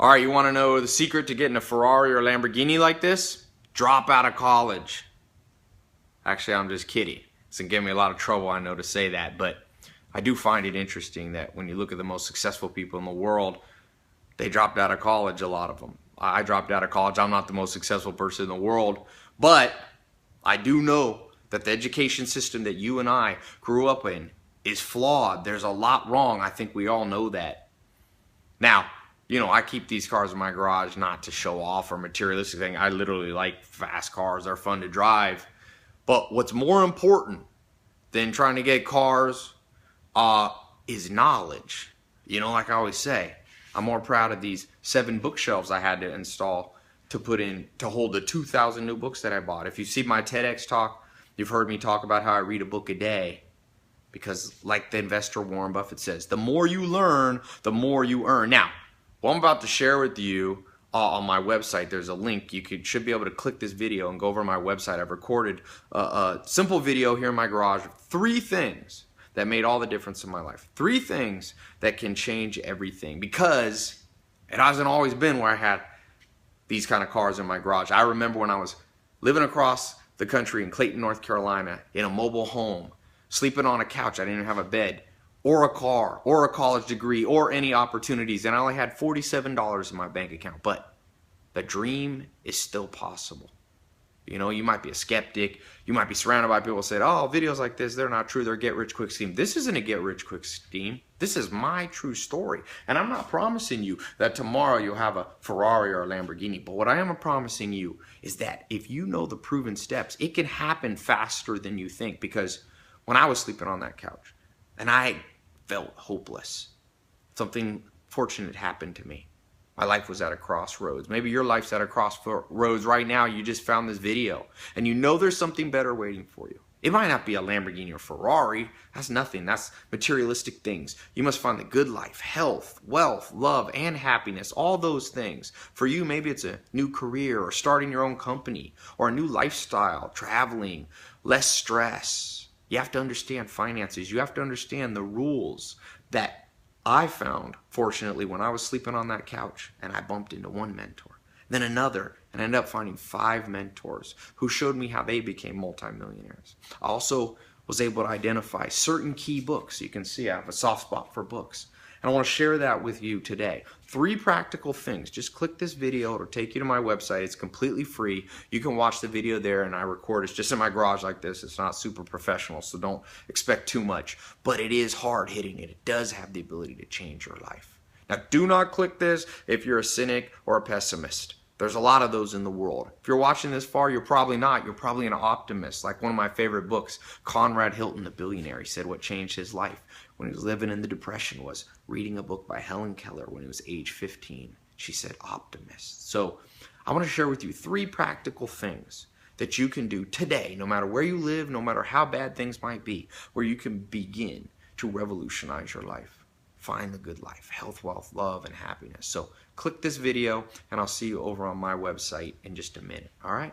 All right, you want to know the secret to getting a Ferrari or a Lamborghini like this? Drop out of college. Actually, I'm just kidding. It's going to give me a lot of trouble, I know, to say that, but I do find it interesting that when you look at the most successful people in the world, they dropped out of college, a lot of them. I dropped out of college. I'm not the most successful person in the world, but I do know that the education system that you and I grew up in is flawed. There's a lot wrong. I think we all know that. Now, you know, I keep these cars in my garage not to show off or materialistic thing. I literally like fast cars. They're fun to drive. But what's more important than trying to get cars is knowledge. You know, like I always say, I'm more proud of these 7 bookshelves I had to install to put in to hold the 2,000 new books that I bought. If you see my TEDx talk, you've heard me talk about how I read a book a day. Because like the investor Warren Buffett says, the more you learn, the more you earn. Now, what I'm about to share with you on my website, there's a link. You should be able to click this video and go over to my website. I've recorded a simple video here in my garage of 3 things that made all the difference in my life. 3 things that can change everything, because it hasn't always been where I had these kind of cars in my garage. I remember when I was living across the country in Clayton, North Carolina, in a mobile home, sleeping on a couch. I didn't even have a bed, or a car, or a college degree, or any opportunities. And I only had $47 in my bank account. But the dream is still possible. You know, you might be a skeptic. You might be surrounded by people who say, oh, videos like this, they're not true. They're a get-rich-quick scheme. This isn't a get-rich-quick scheme. This is my true story. And I'm not promising you that tomorrow you'll have a Ferrari or a Lamborghini. But what I am promising you is that if you know the proven steps, it can happen faster than you think. Because when I was sleeping on that couch and I felt hopeless, something fortunate happened to me. My life was at a crossroads. Maybe your life's at a crossroads right now. You just found this video and you know there's something better waiting for you. It might not be a Lamborghini or Ferrari. That's nothing. That's materialistic things. You must find the good life, health, wealth, love, and happiness, all those things. For you, maybe it's a new career or starting your own company or a new lifestyle, traveling, less stress. You have to understand finances. You have to understand the rules that I found, fortunately, when I was sleeping on that couch and I bumped into one mentor, then another, and I ended up finding 5 mentors who showed me how they became multimillionaires. I also was able to identify certain key books. You can see I have a soft spot for books. And I want to share that with you today. 3 practical things. Just click this video. It'll take you to my website. It's completely free. You can watch the video there, and I record. It's just in my garage like this. It's not super professional, so don't expect too much. But it is hard hitting it. It does have the ability to change your life. Now, do not click this if you're a cynic or a pessimist. There's a lot of those in the world. If you're watching this far, you're probably not. You're probably an optimist. Like one of my favorite books, Conrad Hilton, the billionaire, he said what changed his life when he was living in the Depression was reading a book by Helen Keller when he was age 15. She said optimist. So I want to share with you 3 practical things that you can do today, no matter where you live, no matter how bad things might be, where you can begin to revolutionize your life. Find the good life, health, wealth, love, and happiness. So click this video, and I'll see you over on my website in just a minute. All right?